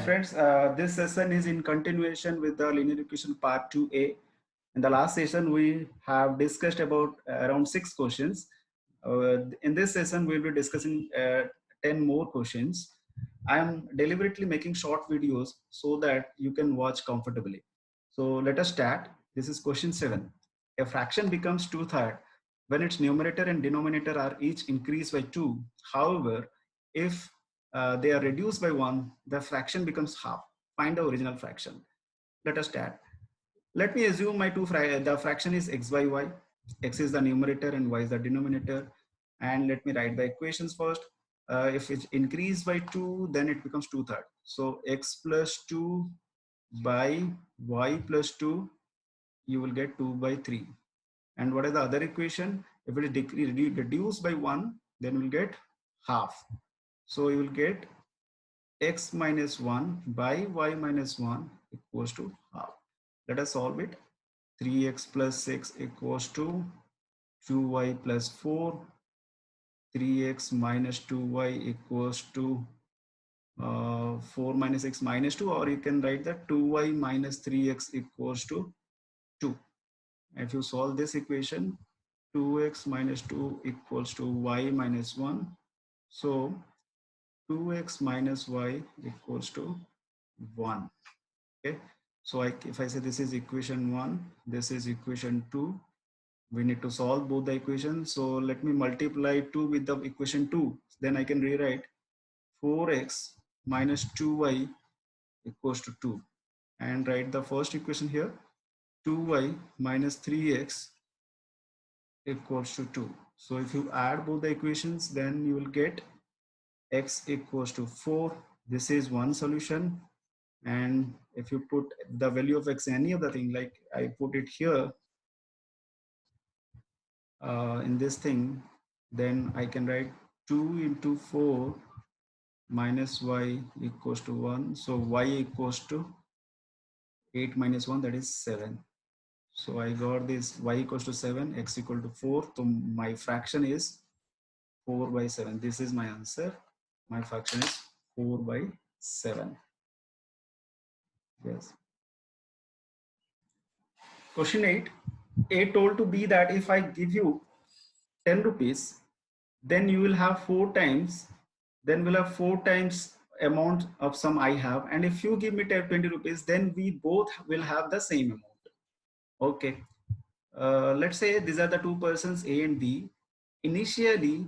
friends, this session is in continuation with the linear equation part 2a. In the last session, we have discussed about around 6 questions. In this session, we'll be discussing 10 more questions. I am deliberately making short videos so that you can watch comfortably. So let us start. This is question 7. A fraction becomes 2/3 when its numerator and denominator are each increased by 2. However, if they are reduced by 1, the fraction becomes half. Find the original fraction. Let us start. Let me assume the fraction is x by y. X is the numerator and y is the denominator. And let me write the equations first. If it's increased by 2, then it becomes 2/3. So x plus 2 by y plus 2, you will get 2 by 3. And what is the other equation? If it is reduced by 1, then we'll get half. So you will get x minus 1 by y minus 1 equals to half. Let us solve it. 3x plus 6 equals to 2y plus 4. 3x minus 2y equals to 4 minus x minus 2, or you can write that 2y minus 3x equals to 2. If you solve this equation, 2x minus 2 equals to y minus 1. So 2x minus y equals to 1. Okay. So if I say this is equation 1, this is equation 2, we need to solve both the equations. So let me multiply 2 with the equation 2. Then I can rewrite 4x minus 2y equals to 2. And write the first equation here. 2y minus 3x equals to 2. So if you add both the equations, then you will get x equals to 4. This is one solution. And if you put the value of x, any other thing, like I put it here in this thing, then I can write 2 into 4 minus y equals to 1. So y equals to 8 minus 1, that is 7. So I got this y equals to 7, x equal to 4. So my fraction is 4 by 7. This is my answer. My fraction is 4 by 7. Yes. Question 8. A told to B that if I give you 10 rupees, then you will have 4 times, then we'll have 4 times amount of sum I have. And if you give me 20 rupees, then we both will have the same amount. Okay. Let's say these are the two persons A and B. Initially,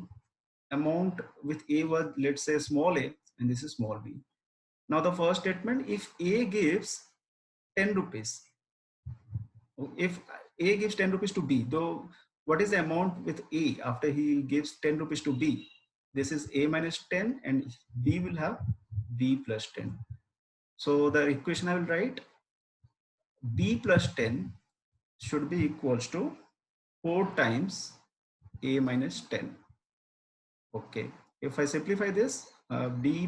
amount with A was, let's say, small a, and this is small b. Now the first statement, if A gives 10 rupees, if A gives 10 rupees to B, though what is the amount with A after he gives 10 rupees to B? This is A minus 10 and B will have B plus 10. So the equation I will write, B plus 10 should be equals to 4 times A minus 10. Okay, if I simplify this, B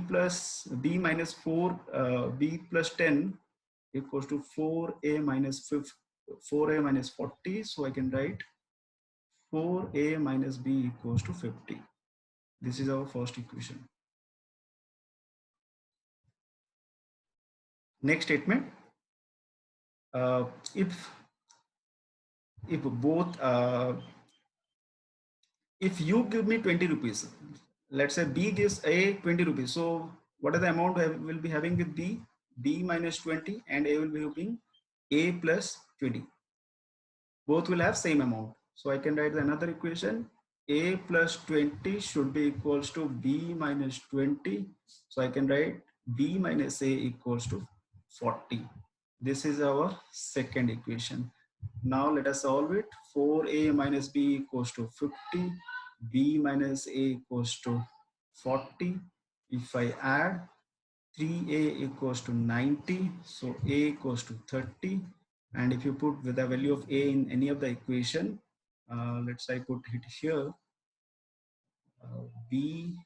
minus 4, B plus 10 equals to 4A minus 4A minus 40. So I can write 4A minus B equals to 50. This is our first equation. Next statement, if you give me 20 rupees, let's say B gives A 20 rupees. So what is the amount I will be having with B? B minus 20, and A will be having A plus 20. Both will have same amount. So I can write another equation. A plus 20 should be equals to B minus 20. So I can write B minus A equals to 40. This is our second equation. Now let us solve it. 4A minus B equals to 50. B minus A equals to 40. If I add, 3A equals to 90. So A equals to 30. And if you put with the value of A in any of the equation, let's say I put it here, B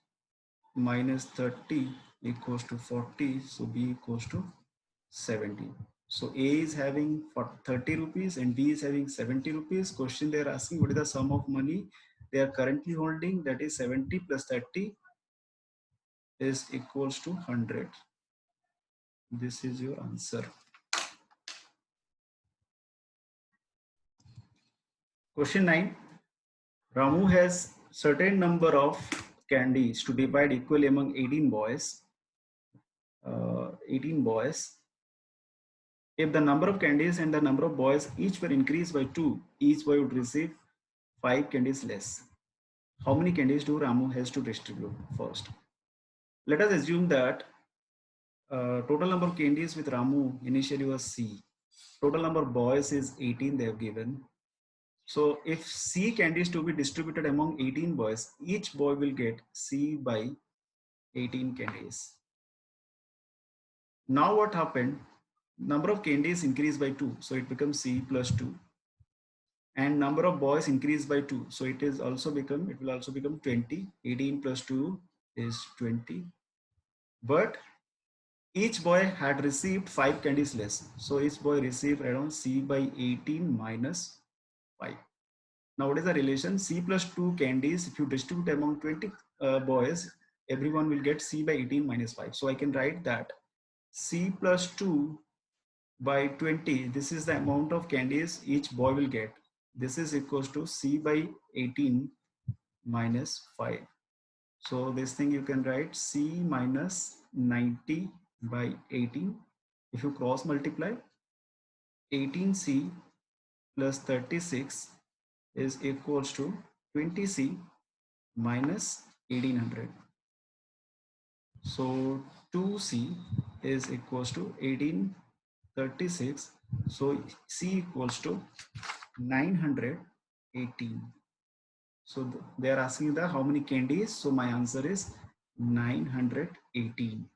minus 30 equals to 40. So B equals to 70. So A is having for 30 rupees and B is having 70 rupees. Question they are asking, what is the sum of money they are currently holding? That is 70 plus 30 is equals to 100. This is your answer. Question 9. Ramu has certain number of candies to divide equally among 18 boys. 18 boys. If the number of candies and the number of boys each were increased by 2, each boy would receive 5 candies less. How many candies do Ramu has to distribute first? Let us assume that total number of candies with Ramu initially was C. Total number of boys is 18 they have given. So if C candies to be distributed among 18 boys, each boy will get C by 18 candies. Now what happened? Number of candies increased by 2, so it becomes C plus 2. And number of boys increased by 2, so it will also become 20. 18 plus 2 is 20. But each boy had received 5 candies less, so each boy received around C by 18 minus 5. Now what is the relation? C plus 2 candies, if you distribute among 20 boys, everyone will get C by 18 minus 5. So I can write that C plus 2 by 20, this is the amount of candies each boy will get. This is equals to C by 18 minus 5. So this thing you can write C minus 90 by 18. If you cross multiply, 18C plus 36 is equals to 20C minus 1800. So 2C is equals to 1836. So C equals to 918. So they are asking the how many candies. So my answer is 918.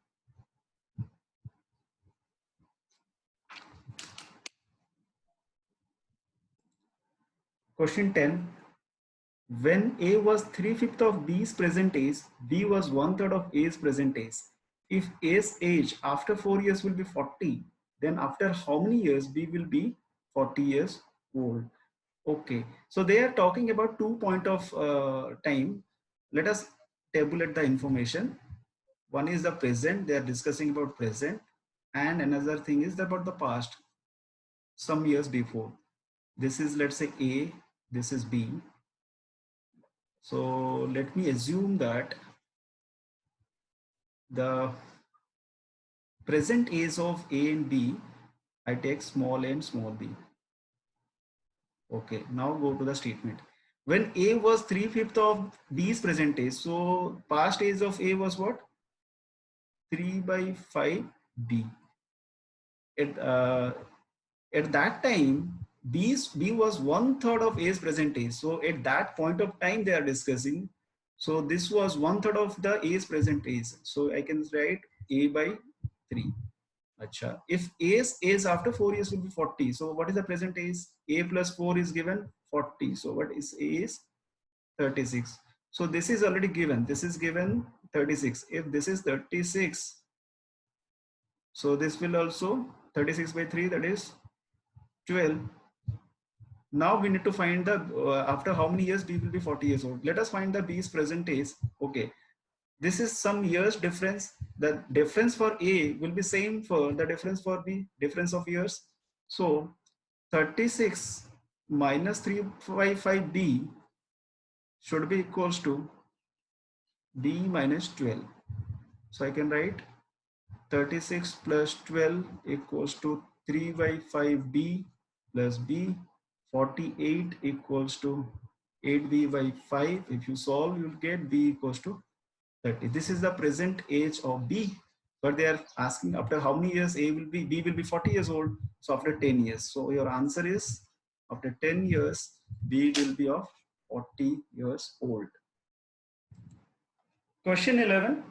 Question 10. When A was 3/5 of B's present age, B was 1/3 of A's present age. If A's age after 4 years will be 40, then after how many years B will be 40 years old? Okay, so they are talking about 2 point of time. Let us tabulate the information. One is the present, they are discussing about present, and another thing is about the past, some years before. This is, let's say, A, this is B. So let me assume that the present age of A and B, I take small a and small b. Okay, now go to the statement. When A was 3/5 of B's present age, so past age of A was what? 3 by 5 B. At that time, B was 1/3 of A's present age. So at that point of time they are discussing. So this was 1/3 of the A's present age. So I can write A by 3. Acha. If A's age after 4 years will be 40. So what is the present age? A plus 4 is given 40. So what is A is 36. So this is already given. This is given 36. If this is 36, so this will also 36 by 3, that is 12. Now we need to find the after how many years B will be 40 years old. Let us find the B's present age. Okay, this is some years difference. The difference for A will be same for the difference for B, difference of years. So 36 minus 355 B should be equals to B minus 12. So I can write 36 plus 12 equals to 3 by 5 B plus B. 48 equals to 8B by 5. If you solve, you'll get B equals to 30. This is the present age of B, but they are asking after how many years B will be 40 years old. So after 10 years. So your answer is after 10 years, B will be of 40 years old. Question 11.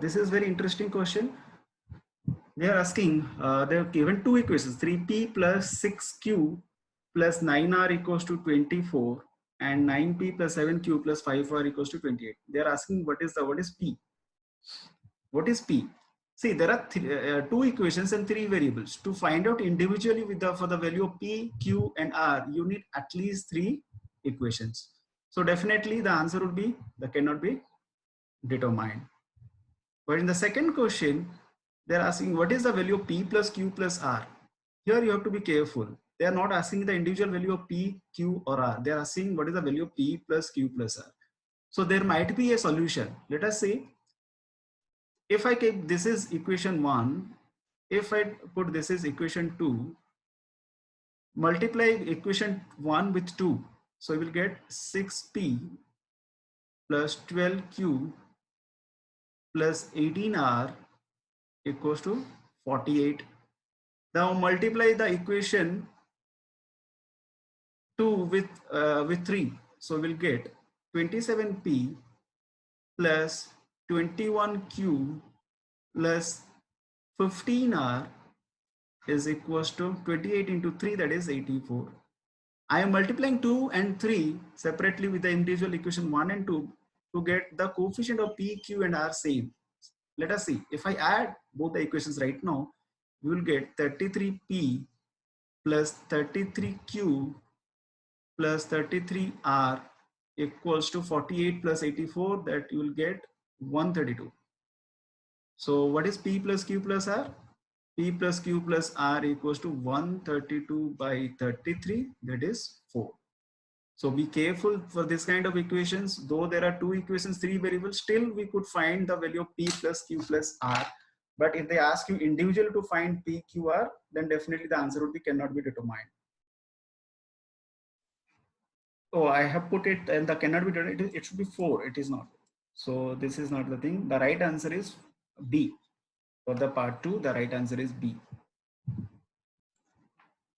This is very interesting question. They are asking, they have given two equations, 3p plus 6q plus 9r equals to 24 and 9p plus 7q plus 5r equals to 28. They are asking what is p? What is p? See, there are two equations and three variables. To find out individually for the value of p, q and r, you need at least three equations. So definitely the answer would be that cannot be determined. But in the second question, They're asking what is the value of P plus Q plus R. Here you have to be careful. They are not asking the individual value of P, Q or R. They are asking what is the value of P plus Q plus R. So there might be a solution. Let us say if I take this is equation 1, if I put this is equation 2, multiply equation 1 with 2. So we will get 6P plus 12Q plus 18R equals to 48. Now multiply the equation 2 with 3. So we'll get 27P plus 21Q plus 15R is equals to 28 into 3, that is 84. I am multiplying 2 and 3 separately with the individual equation 1 and 2 to get the coefficient of P, Q and R same. Let us see. If I add both the equations right now, we will get 33P plus 33Q plus 33R equals to 48 plus 84, that you will get 132. So what is P plus Q plus R? P plus Q plus R equals to 132 by 33, that is 4. So be careful for this kind of equations. Though there are two equations, three variables, still we could find the value of P plus Q plus R. But if they ask you individually to find P, Q, R, then definitely the answer would be cannot be determined. Oh, I have put it and the cannot be determined. It should be 4. It is not. So this is not the thing. The right answer is B. For the part 2, the right answer is B.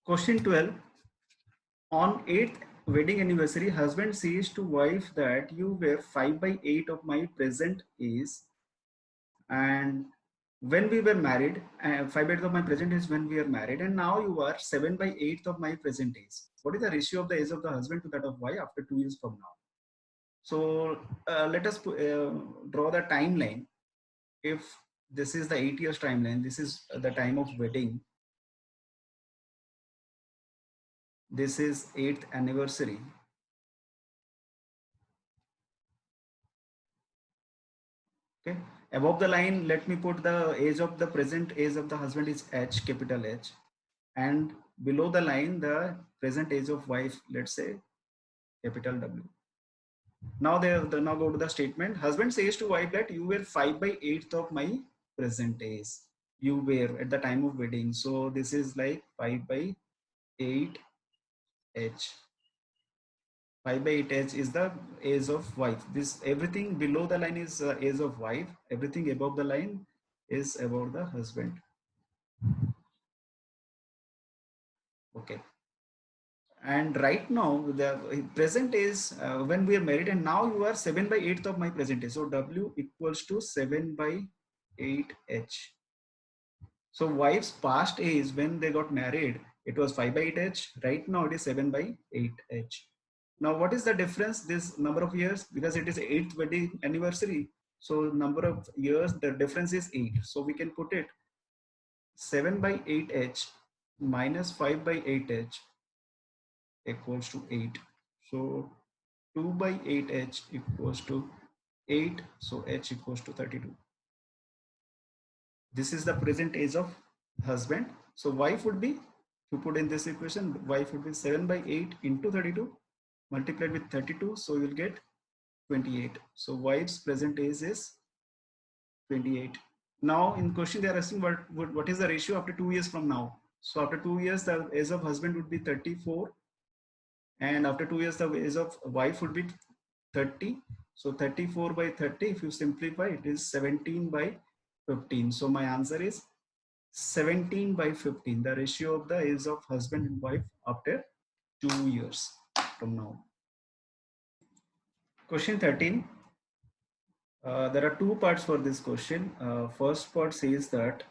Question 12. On 8th wedding anniversary, husband says to wife that you were 5 by 8 of my present age, and when we were married, 5 by 8 of my present is when we are married, and now you are 7 by 8 of my present age. What is the ratio of the age of the husband to that of wife after 2 years from now? So let us draw the timeline. If this is the 8 years timeline, this is the time of wedding, this is 8th anniversary. Okay, above the line, let me put the age of the present age of the husband is H, capital H, and below the line the present age of wife, let's say capital W. Now now go to the statement. Husband says to wife that you were 5 by 8th of my present age. You were at the time of wedding. So this is like 5 by 8 H. 5 by 8 H is the age of wife. This everything below the line is age of wife. Everything above the line is about the husband. Okay. And right now the present is when we are married, and now you are 7 by 8th of my present age. So W equals to 7 by 8 H. So wife's past age when they got married, it was 5 by 8 H. Right now it is 7 by 8 H. Now what is the difference? This number of years, because it is 8th wedding anniversary. So number of years, the difference is 8. So we can put it 7 by 8 H minus 5 by 8 H equals to 8. So 2 by 8 H equals to 8. So H equals to 32. This is the present age of husband. So wife would be, to put in this equation, wife would be 7 by 8 into 32 multiplied with 32. So you will get 28. So wife's present age is 28. Now in question they are asking what is the ratio after 2 years from now. So after 2 years the age of husband would be 34, and after 2 years the age of wife would be 30. So 34 by 30, if you simplify, it is 17 by 15. So my answer is 17 by 15, the ratio of the age of husband and wife after 2 years from now. Question 13. There are two parts for this question. First part says that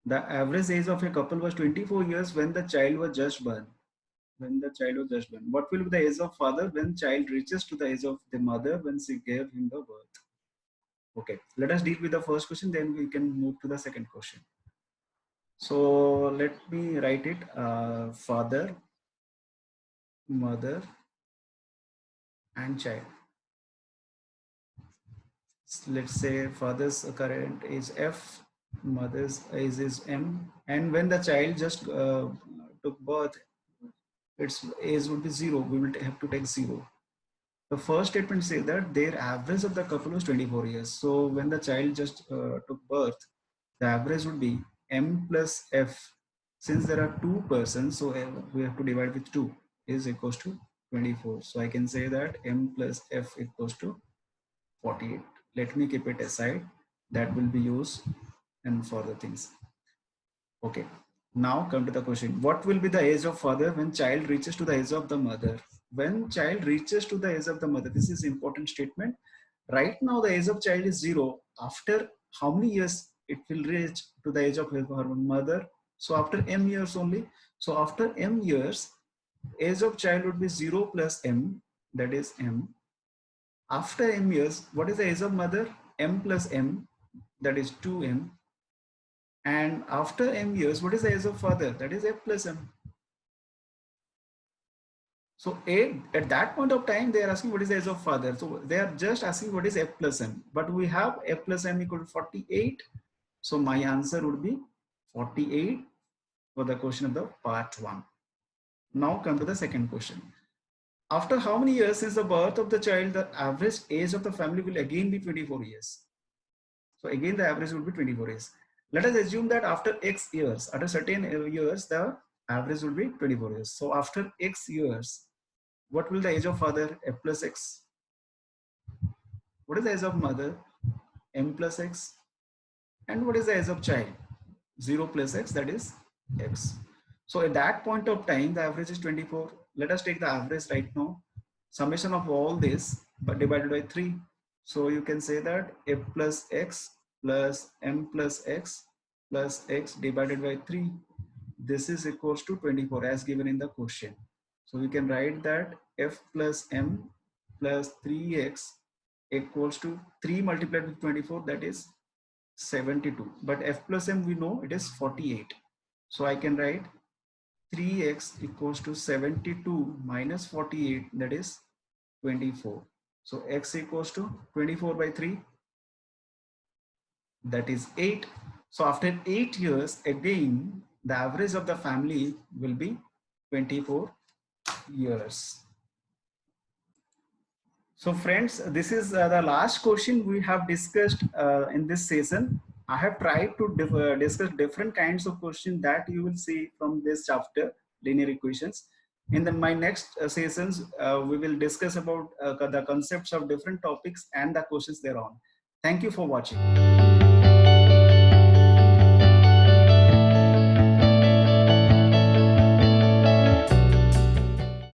the average age of a couple was 24 years when the child was just born. What will be the age of father when child reaches to the age of the mother when she gave him the birth? Okay, let us deal with the first question, then we can move to the second question. So let me write it. Father, mother, and child. Let's say father's current is F, mother's age is M, and when the child just took birth, its age would be 0. We will have to take 0. The first statement says that their average of the couple was 24 years. So when the child just took birth, the average would be M plus F. Since there are two persons, so we have to divide with 2 is equals to 24. So I can say that M plus F equals to 48. Let me keep it aside. That will be used and further things. Okay. Now come to the question. What will be the age of father when child reaches to the age of the mother? When child reaches to the age of the mother, this is important statement. Right now the age of child is 0. After how many years it will reach to the age of her mother? So after m years only. So after m years, age of child would be 0 plus m, that is m. After m years, what is the age of mother? M plus m, that is 2m. And after m years, what is the age of father? That is f plus m. So at that point of time, they are asking what is the age of father. So they are just asking what is f plus m. But we have f plus m equal to 48. So my answer would be 48 for the question of the part 1. Now come to the second question. After how many years since the birth of the child, the average age of the family will again be 24 years. So again, the average will be 24 years. Let us assume that after X years, after certain years, the average will be 24 years. So after X years, what will the age of father? F plus X. What is the age of mother? M plus X. And what is the age of child? 0 plus X, that is X. So at that point of time, the average is 24. Let us take the average right now. Summation of all this but divided by 3. So you can say that F plus X plus M plus X plus X divided by 3. This is equals to 24 as given in the question. So we can write that F plus M plus 3X equals to 3 multiplied with 24, that is 72. But F plus M we know it is 48. So I can write 3x equals to 72 minus 48, that is 24. So x equals to 24 by 3, that is 8. So after 8 years, again the average of the family will be 24 years. So friends, this is the last question we have discussed in this session. I have tried to discuss different kinds of questions that you will see from this chapter, linear equations. In my next sessions, we will discuss about the concepts of different topics and the questions thereon. Thank you for watching.